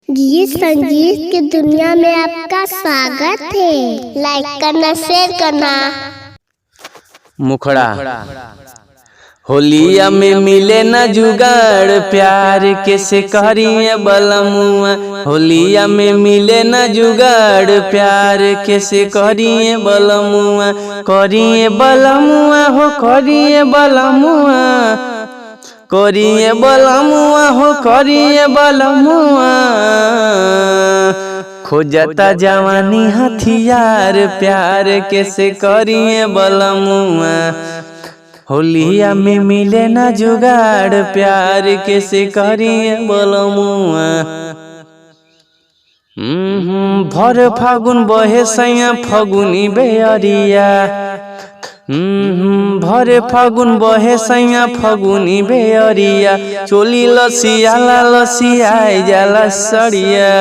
गीत संगीत की दुनिया में आपका स्वागत है। लाइक करना, शेयर करना। मुखड़ा होलिया में मिले न जुगाड़, प्यार कैसे करिए बलमुआ। होलिया में मिले न जुगाड़, प्यार कैसे करिए बलमुआ। करिए बलमुआ हो करिए बलमुआ, करिए बलमुआ हो करिए बलमुआ। खोजता जवानी हथियार, प्यार कैसे करिए बलमुआ। होलिया में मिले न जुगाड़, प्यार कैसे करिए बलमुआ। भर फागुन बहे सैया फगुनी बेअरिया। भर फागुन बहे सैया फगुनी बेअरिया। चोली लसियाला लसियाई जाला सड़िया।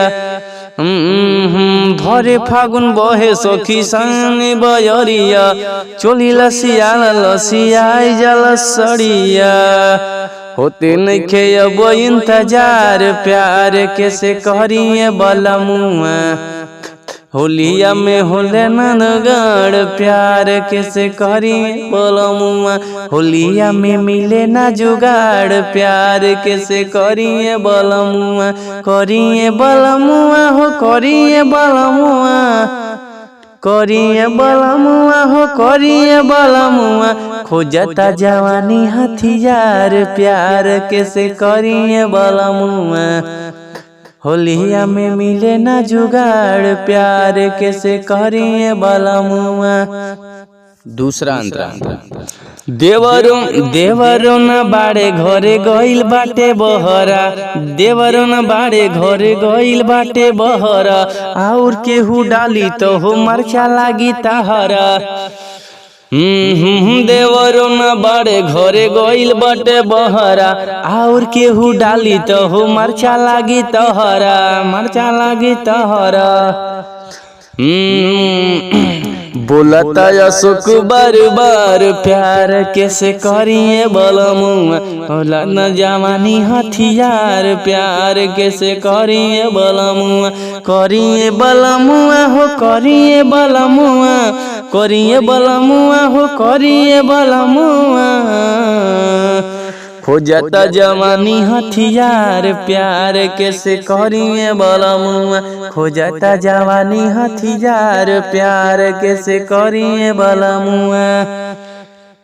भरे फागुन बहे सखी सनी बयरिया। चोली लसियाला लसियाई जाला सड़िया। होते नइखे अब इंतजार, प्यार कैसे करिए बलमुआ। होलिया में होले ननगढ़, प्यार कैसे करिए बलमुआ। होलिया में मिले न जुगाड़, प्यार कैसे करिए बलमुआ। करिए बलमुआ हो करिए बलमुआ, करिए बलमुआ हो करिए बलमुआ। खोजता जवानी हथियार, प्यार कैसे करिए बलमुआ। होलिया में मिले न जुगाड़, प्यार कैसे करिए बलमुआ। दूसरा अंतरा देवरो न बाड़े घरे गइल बाटे बहरा। देवरो न बाड़े घरे गइल बाटे बहरा। और केहू डाली तो हो मरचा लागी तहरा। देवरो न बाड़े घरे गइल बाटे बहरा। और केहू डाली तो हो मरचा लागी तहरा, मरचा लागी तहरा। बोलता अशोक बार बार, प्यार कैसे करिए बलमुआ। होला न जवानी हथियार, प्यार कैसे करिए बलमुआ। करिए बलमुआ हो करिए बलमुआ, करिए बलमुआ हो करिए बलमुआ। खोजता जवानी हथियार, प्यार कैसे करिए बलमुआ। खोजता जवानी हथियार, प्यार कैसे करिए बलमुआ।